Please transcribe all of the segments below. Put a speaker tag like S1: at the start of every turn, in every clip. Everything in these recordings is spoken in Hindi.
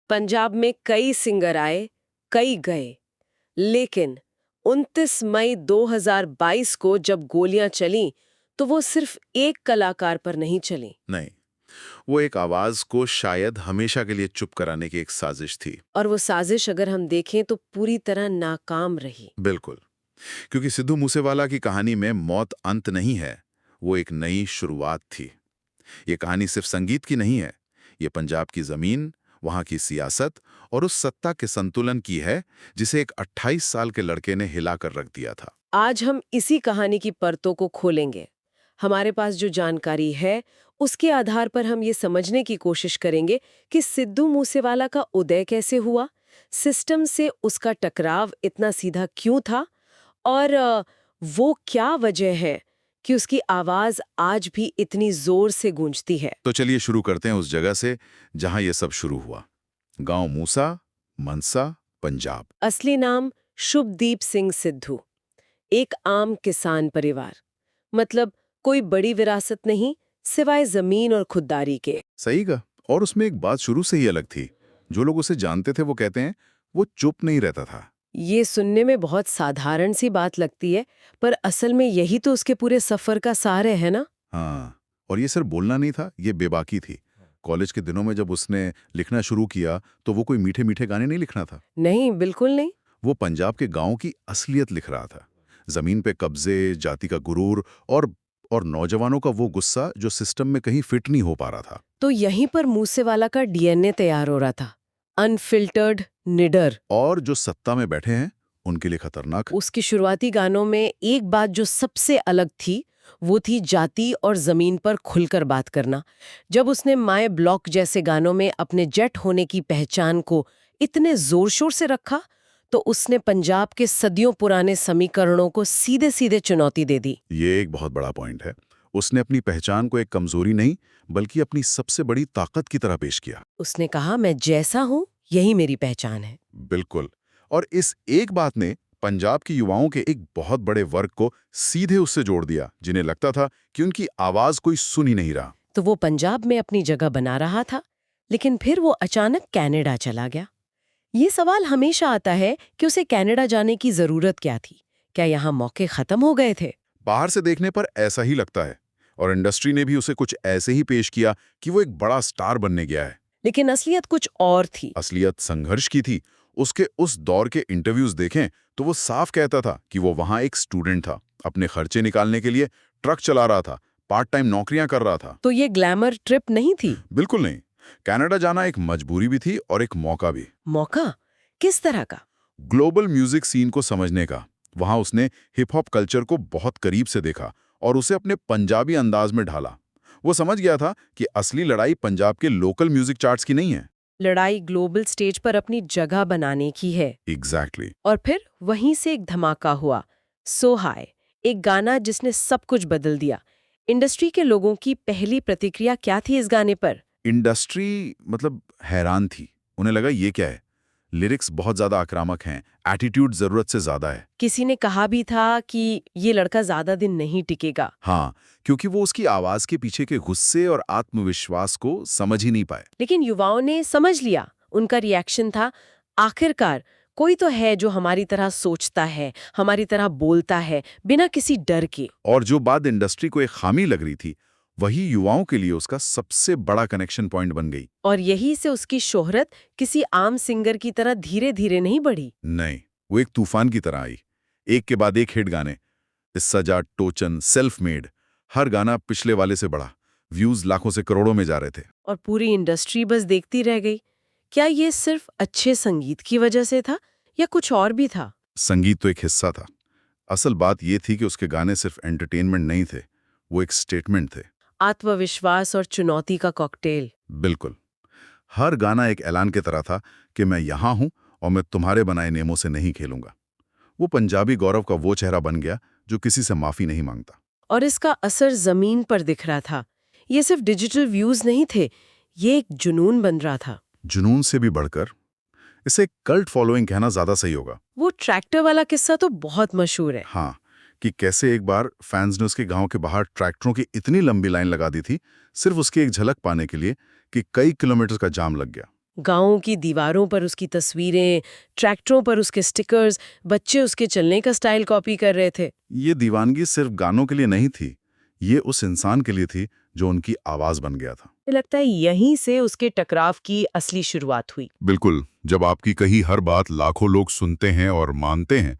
S1: पंजाब में कई सिंगर आए, कई गए, लेकिन 29 मई 2022 को जब गोलियां चलीं, तो वो सिर्फ एक कलाकार पर नहीं चलीं।
S2: नहीं, वो एक आवाज को शायद हमेशा के लिए चुप कराने की एक साजिश थी।
S1: और वो साजिश अगर हम देखें तो पूरी तरह नाकाम रही।
S2: बिल्कुल, क्योंकि सिद्धू मूसेवाला की कहानी में मौत अंत नहीं है, वो एक नई शुरुआत थी। ये कहानी सिर्फ संगीत की नहीं है, ये पंजाब की जमीन, वहां की सियासत और उस सत्ता के संतुलन की है जिसे एक 28 साल के लड़के ने हिलाकर रख दिया था।
S1: आज हम इसी कहानी की परतों को खोलेंगे। हमारे पास जो जानकारी है, उसके आधार पर हम ये समझने की कोशिश करेंगे कि सिद्धू मूसेवाला का उदय कैसे हुआ, सिस्टम से उसका टकराव इतना सीधा क्यों था और वो क्या वजह है कि उसकी आवाज आज भी इतनी जोर से गूंजती है।
S2: तो चलिए शुरू करते हैं उस जगह से जहां ये सब शुरू हुआ। गांव मूसा, मनसा, पंजाब।
S1: असली नाम शुभदीप सिंह सिद्धू। एक आम किसान परिवार, मतलब कोई बड़ी विरासत नहीं, सिवाय जमीन और खुददारी के।
S2: सही का। और उसमें एक बात शुरू से ही अलग थी। जो लोग उसे जानते थे वो कहते हैं वो चुप नहीं रहता था।
S1: ये सुनने में बहुत साधारण सी बात लगती है, पर असल में यही तो उसके पूरे सफर का सार है ना।
S2: हाँ, और ये सिर्फ बोलना नहीं था, ये बेबाकी थी। कॉलेज के दिनों में जब उसने लिखना शुरू किया तो वो कोई मीठे मीठे गाने नहीं लिखना था।
S1: नहीं, बिल्कुल नहीं।
S2: वो पंजाब के गांव की असलियत लिख रहा था। जमीन पे कब्जे, जाति का गुरूर और नौजवानों का वो गुस्सा जो सिस्टम में कहीं फिट नहीं हो पा रहा था।
S1: तो यहीं पर मूसेवाला का डीएनए तैयार हो रहा था। अनफिल्टर्ड, निडर।
S2: और जो सत्ता में बैठे हैं उनके लिए खतरनाक।
S1: उसकी शुरुआती गानों में एक बात जो सबसे अलग थी, वो थी जाति और जमीन पर खुलकर बात करना। जब उसने माय ब्लॉक जैसे गानों में अपने जट होने की पहचान को इतने जोर शोर से रखा, तो उसने पंजाब के सदियों पुराने समीकरणों को सीधे सीधे चुनौती दे दी।
S2: ये एक बहुत बड़ा पॉइंट है। उसने अपनी पहचान को एक कमजोरी नहीं बल्कि अपनी सबसे बड़ी ताकत की तरह पेश किया।
S1: उसने कहा, मैं जैसा हूं यही मेरी पहचान है।
S2: बिल्कुल। और इस एक बात ने पंजाब के युवाओं के एक बहुत बड़े वर्ग को सीधे उससे जोड़ दिया, जिन्हें लगता था कि उनकी आवाज कोई सुन ही नहीं रहा।
S1: तो वो पंजाब में अपनी जगह बना रहा था, लेकिन फिर वो अचानक कनाडा चला गया। ये सवाल हमेशा आता है कि उसे कनाडा जाने की जरूरत क्या थी? क्या यहाँ मौके खत्म हो गए थे?
S2: बाहर से देखने पर ऐसा ही लगता है, और इंडस्ट्री ने भी उसे कुछ ऐसे ही पेश किया कि वो एक बड़ा स्टार बनने गया है।
S1: लेकिन असलियत कुछ और थी।
S2: असलियत संघर्ष की थी। उसके उस दौर के इंटरव्यूज देखें तो वो साफ कहता था कि वो वहां एक स्टूडेंट था, अपने खर्चे निकालने के लिए ट्रक चला रहा था, पार्ट टाइम नौकरियां कर रहा था।
S1: तो ये ग्लैमर ट्रिप नहीं थी।
S2: बिल्कुल नहीं। कनाडा जाना एक मजबूरी भी थी और एक मौका भी।
S1: मौका किस तरह का?
S2: ग्लोबल म्यूजिक सीन को समझने का। वहां उसने हिप हॉप कल्चर को बहुत करीब से देखा और उसे अपने पंजाबी अंदाज में ढाला। वो समझ गया था कि असली लड़ाई पंजाब के लोकल म्यूजिक चार्ट्स की नहीं है।
S1: लड़ाई ग्लोबल स्टेज पर अपनी जगह बनाने की है।
S2: एग्जैक्टली।
S1: और फिर वहीं से एक धमाका हुआ। सो हाय, एक गाना जिसने सब कुछ बदल दिया। इंडस्ट्री के लोगों की पहली प्रतिक्रिया क्या थी इस गाने पर?
S2: इंडस्ट्री मतलब हैरान थी। उन्हें लगा ये क्या है, लिरिक्स बहुत ज्यादा आक्रामक हैं, एटीट्यूड जरूरत से ज्यादा है।
S1: किसी ने कहा भी था कि ये लड़का ज्यादा दिन नहीं टिकेगा।
S2: हाँ, क्योंकि वो उसकी आवाज के पीछे के गुस्से और आत्मविश्वास को समझ ही नहीं पाए।
S1: लेकिन युवाओं ने समझ लिया। उनका रिएक्शन था, आखिरकार कोई तो है जो हमारी तरह सोचता है, हमारी तरह बोलता है, बिना किसी डर के।
S2: और जो बात इंडस्ट्री को एक खामी लग रही थी, वही युवाओं के लिए उसका सबसे बड़ा कनेक्शन पॉइंट बन गई।
S1: और यही से उसकी शोहरत किसी आम सिंगर की तरह धीरे धीरे नहीं बढ़ी।
S2: नहीं, वो एक तूफान की तरह आई। एक के बाद एक हिट गाने, सजा, टोचन, सेल्फ मेड, हर गाना पिछले वाले से बढ़ा। व्यूज लाखों से करोड़ों में जा रहे थे।
S1: और पूरी इंडस्ट्री बस देखती रह गई। क्या ये सिर्फ अच्छे संगीत की वजह से था या कुछ और भी था?
S2: संगीत तो एक हिस्सा था। असल बात ये थी कि उसके गाने सिर्फ एंटरटेनमेंट नहीं थे, वो एक स्टेटमेंट थे।
S1: आत्मविश्वास और चुनौती का कॉकटेल।
S2: बिल्कुल। हर गाना एक ऐलान की तरह था कि मैं यहाँ हूँ और मैं तुम्हारे बनाए नियमों से नहीं खेलूंगा। वो पंजाबी गौरव का वो चेहरा बन गया जो किसी से माफी नहीं मांगता।
S1: और इसका असर जमीन पर दिख रहा था। ये सिर्फ डिजिटल व्यूज नहीं थे, ये एक जुनून बन रहा था।
S2: जुनून से भी बढ़कर इसे कल्ट फॉलोइंग कहना ज्यादा सही होगा।
S1: वो ट्रैक्टर वाला किस्सा तो बहुत मशहूर है।
S2: हाँ, कि कैसे एक बार फैंस ने उसके गांव के बाहर ट्रैक्टरों की इतनी लंबी लाइन लगा दी थी, सिर्फ उसकी एक झलक पाने के लिए, कि कई किलोमीटर का जाम लग गया।
S1: गांवों की दीवारों पर उसकी तस्वीरें, ट्रैक्टरों पर उसके स्टिकर्स, बच्चे उसके चलने का स्टाइल कॉपी कर रहे थे।
S2: ये दीवानगी सिर्फ गानों के लिए नहीं थी, ये उस इंसान के लिए थी जो उनकी आवाज बन गया था।
S1: मुझे लगता है यहीं से उसके टकराव की असली शुरुआत हुई।
S3: बिल्कुल, जब आपकी कही हर बात लाखों लोग सुनते हैं और मानते हैं,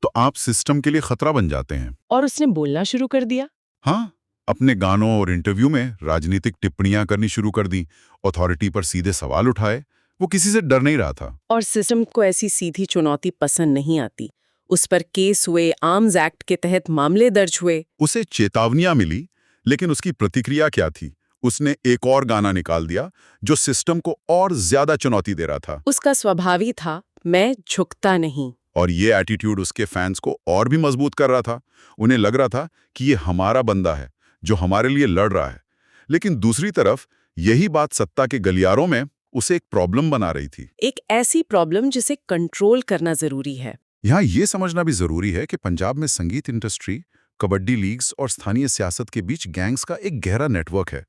S3: तो आप सिस्टम के लिए खतरा बन जाते हैं।
S1: और उसने बोलना शुरू कर दिया।
S3: हाँ, अपने गानों और इंटरव्यू में राजनीतिक टिप्पणियां करनी शुरू कर दी, अथॉरिटी पर सीधे सवाल उठाए। वो किसी से डर नहीं रहा था।
S1: और सिस्टम को ऐसी सीधी चुनौती पसंद नहीं आती। उस पर केस हुए, आर्म्स एक्ट के तहत मामले दर्ज हुए।
S3: उसे चेतावनियां मिली, लेकिन उसकी प्रतिक्रिया क्या थी? उसने एक और गाना निकाल दिया जो सिस्टम को और ज्यादा चुनौती दे रहा था।
S1: उसका स्वभाव ही था, मैं झुकता नहीं।
S3: और ये एटीट्यूड उसके फैंस को और भी मजबूत कर रहा था। उन्हें लग रहा था कि ये हमारा बंदा है जो हमारे लिए लड़ रहा है। लेकिन दूसरी तरफ यही बात सत्ता के गलियारों में उसे एक प्रॉब्लम बना रही थी।
S1: एक ऐसी प्रॉब्लम जिसे कंट्रोल करना जरूरी है।
S3: यहाँ ये समझना भी जरूरी है कि पंजाब में संगीत इंडस्ट्री, कबड्डी लीग्स और स्थानीय सियासत के बीच गैंग्स का एक गहरा नेटवर्क है।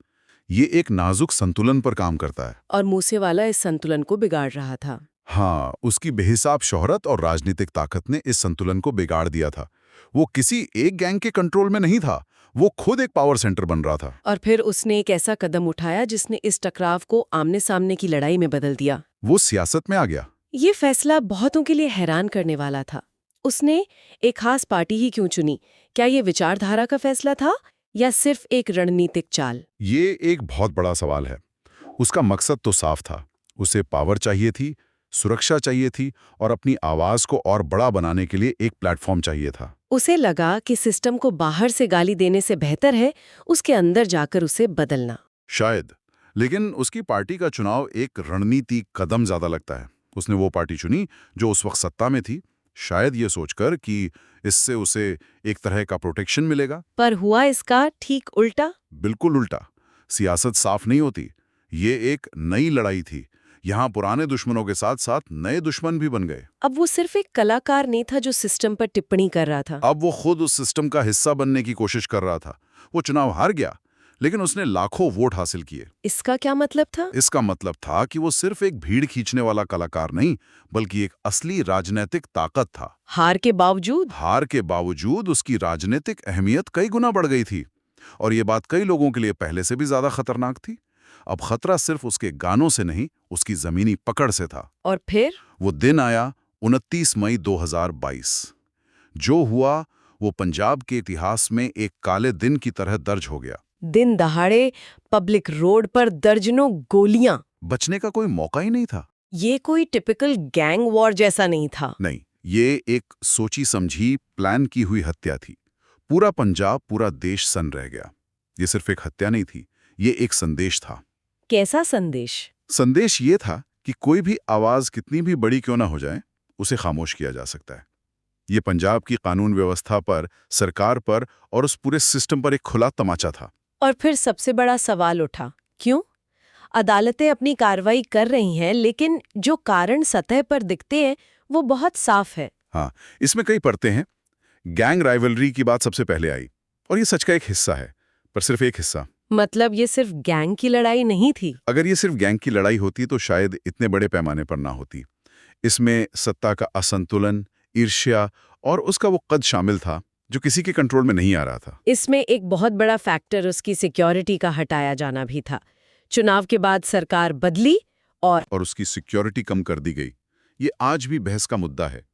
S3: ये एक नाजुक संतुलन पर काम करता है।
S1: और मूसेवाला इस संतुलन को बिगाड़ रहा था।
S3: हाँ, उसकी बेहिसाब शोहरत और राजनीतिक ताकत ने इस संतुलन को बिगाड़ दिया था। वो किसी एक गैंग के कंट्रोल में नहीं था, वो खुद एक पावर सेंटर बन रहा था।
S1: और फिर उसने एक ऐसा कदम उठाया जिसने इस टकराव को आमने सामने की लड़ाई में बदल दिया।
S3: वो सियासत में आ गया।
S1: ये फैसला बहुतों के लिए हैरान करने वाला था। उसने एक खास पार्टी ही क्यों चुनी? क्या ये विचारधारा का फैसला था या सिर्फ एक रणनीतिक चाल?
S3: ये एक बहुत बड़ा सवाल है। उसका मकसद तो साफ था। उसे पावर चाहिए थी, सुरक्षा चाहिए थी और अपनी आवाज को और बड़ा बनाने के लिए एक प्लेटफॉर्म चाहिए था।
S1: उसे लगा कि सिस्टम को बाहर से गाली देने से बेहतर है उसके अंदर जाकर उसे बदलना।
S3: शायद, लेकिन उसकी पार्टी का चुनाव एक रणनीति कदम ज्यादा लगता है। उसने वो पार्टी चुनी जो उस वक्त सत्ता में थी, शायद ये सोचकर कि इससे उसे एक तरह का प्रोटेक्शन मिलेगा।
S1: पर हुआ इसका ठीक उल्टा।
S3: बिल्कुल उल्टा। सियासत साफ नहीं होती। ये एक नई लड़ाई थी। यहाँ पुराने दुश्मनों के साथ साथ नए दुश्मन भी बन गए।
S1: अब वो सिर्फ एक कलाकार नहीं था जो सिस्टम पर टिप्पणी कर रहा था।
S3: अब वो खुद उस सिस्टम का हिस्सा बनने की कोशिश कर रहा था। वो चुनाव हार गया, लेकिन उसने लाखों वोट हासिल किए।
S1: इसका क्या मतलब था?
S3: इसका मतलब था कि वो सिर्फ एक भीड़ खींचने वाला कलाकार नहीं, बल्कि एक असली राजनीतिक ताकत था।
S1: हार के बावजूद?
S3: हार के बावजूद उसकी राजनीतिक अहमियत कई गुना बढ़ गई थी। और ये बात कई लोगों के लिए पहले से भी ज्यादा खतरनाक थी। अब खतरा सिर्फ उसके गानों से नहीं, उसकी जमीनी पकड़ से था।
S1: और फिर?
S3: वो दिन आया 29 मई 2022। जो हुआ वो पंजाब के इतिहास में एक काले दिन की तरह दर्ज हो गया।
S1: दिन दहाड़े पब्लिक रोड पर दर्जनों गोलियां।
S3: बचने का कोई मौका ही नहीं था।
S1: ये कोई टिपिकल गैंग वॉर जैसा नहीं था।
S3: नहीं, ये एक सोची समझी प्लान की हुई हत्या थी। पूरा पंजाब, पूरा देश सन्न रह गया। ये सिर्फ एक हत्या नहीं थी, ये एक संदेश था।
S1: कैसा संदेश?
S3: संदेश ये था कि कोई भी आवाज कितनी भी बड़ी क्यों ना हो जाए, उसे खामोश किया जा सकता है। ये पंजाब की कानून व्यवस्था पर, सरकार पर और उस पूरे सिस्टम पर एक खुला तमाचा था।
S1: और फिर सबसे बड़ा सवाल उठा, क्यों? अदालतें अपनी कार्रवाई कर रही हैं, लेकिन जो कारण सतह पर दिखते हैं वो बहुत साफ है।
S3: हाँ, इसमें कई परतें हैं। गैंग राइवलरी की बात सबसे पहले आई, और ये सच का एक हिस्सा है, पर सिर्फ एक हिस्सा।
S1: मतलब ये सिर्फ गैंग की लड़ाई नहीं थी।
S3: अगर ये सिर्फ गैंग की लड़ाई होती तो शायद इतने बड़े पैमाने पर ना होती। इसमें सत्ता का असंतुलन, ईर्ष्या और उसका वो कद शामिल था जो किसी के कंट्रोल में नहीं आ रहा था।
S1: इसमें एक बहुत बड़ा फैक्टर उसकी सिक्योरिटी का हटाया जाना भी था। चुनाव के बाद सरकार बदली और
S3: उसकी सिक्योरिटी कम कर दी गई। ये आज भी बहस का मुद्दा है।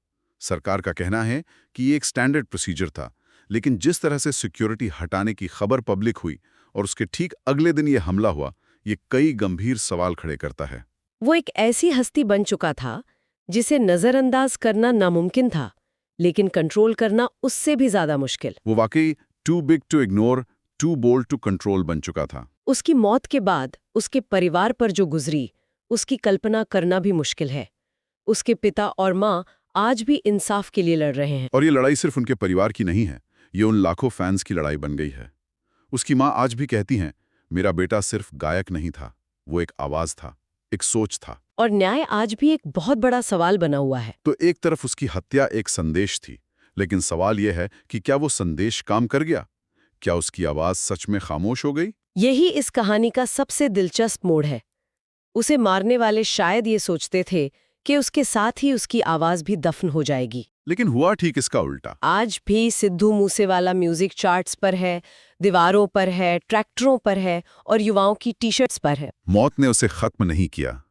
S3: सरकार का कहना है कि ये एक स्टैंडर्ड प्रोसीजर था, लेकिन जिस तरह से सिक्योरिटी हटाने की खबर पब्लिक हुई और उसके ठीक अगले दिन ये हमला हुआ, ये कई गंभीर सवाल खड़े करता है।
S1: वो एक ऐसी हस्ती बन चुका था जिसे नजरअंदाज करना नामुमकिन था, लेकिन कंट्रोल करना उससे भी ज्यादा मुश्किल।
S3: वो वाकई too big to ignore, too bold to control बन चुका था।
S1: उसकी मौत के बाद उसके परिवार पर जो गुजरी, उसकी कल्पना करना भी मुश्किल है। उसके पिता और माँ आज भी इंसाफ के लिए लड़ रहे हैं।
S3: और ये लड़ाई सिर्फ उनके परिवार की नहीं है, ये उन लाखों फैंस की लड़ाई बन गई है। उसकी माँ आज भी कहती हैं, मेरा बेटा सिर्फ गायक नहीं था, वो एक आवाज था, एक सोच था।
S1: और न्याय आज भी एक बहुत बड़ा सवाल बना हुआ है।
S3: तो एक तरफ उसकी हत्या एक संदेश थी, लेकिन सवाल यह है कि क्या वो संदेश काम कर गया? क्या उसकी आवाज सच में खामोश हो गई?
S1: यही इस कहानी का सबसे दिलचस्प मोड़ है। उसे मारने वाले शायद ये सोचते थे कि उसके साथ ही उसकी आवाज भी दफन हो जाएगी।
S3: लेकिन हुआ ठीक इसका उल्टा।
S1: आज भी सिद्धू मूसेवाला म्यूजिक चार्ट्स पर है, दीवारों पर है, ट्रैक्टरों पर है और युवाओं की टी शर्ट्स पर है।
S3: मौत ने उसे खत्म नहीं किया,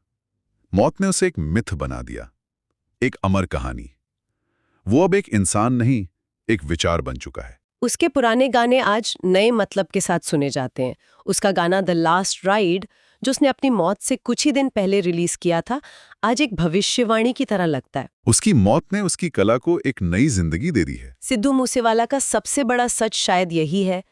S3: मौत ने उसे एक मिथ बना दिया, एक अमर कहानी। वो अब एक इंसान नहीं, एक विचार बन चुका है।
S1: उसके पुराने गाने आज नए मतलब के साथ सुने जाते हैं। उसका गाना द लास्ट राइड, जो उसने अपनी मौत से कुछ ही दिन पहले रिलीज किया था, आज एक भविष्यवाणी की तरह लगता है।
S3: उसकी मौत ने उसकी कला को एक नई जिंदगी दे दी है।
S1: सिद्धू मूसेवाला का सबसे बड़ा सच शायद यही है,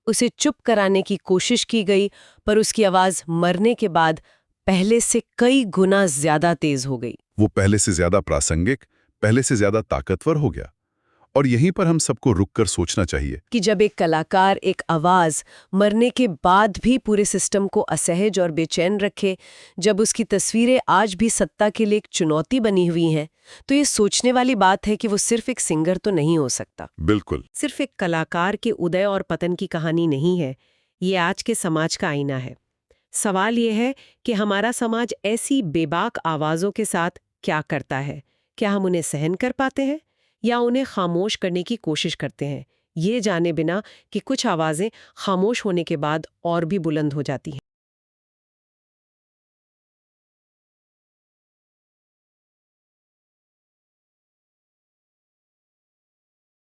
S1: उसे चुप कराने की कोशिश की गई, पर उसकी आवाज मरने के बाद पहले से कई गुना ज्यादा तेज हो गई।
S3: वो पहले से ज्यादा प्रासंगिक, पहले से ज्यादा ताकतवर हो गया। और यहीं पर हम सबको रुककर सोचना चाहिए
S1: कि जब एक कलाकार, एक आवाज मरने के बाद भी पूरे सिस्टम को असहज और बेचैन रखे, जब उसकी तस्वीरें आज भी सत्ता के लिए एक चुनौती बनी हुई हैं, तो ये सोचने वाली बात है कि वो सिर्फ एक सिंगर तो नहीं हो सकता।
S3: बिल्कुल।
S1: सिर्फ एक कलाकार के उदय और पतन की कहानी नहीं है, ये आज के समाज का आईना है। सवाल ये है कि हमारा समाज ऐसी बेबाक आवाज़ों के साथ क्या करता है? क्या हम उन्हें सहन कर पाते हैं या उन्हें खामोश करने की कोशिश करते हैं, ये जाने बिना कि कुछ आवाज़ें खामोश होने के बाद और भी बुलंद हो जाती हैं।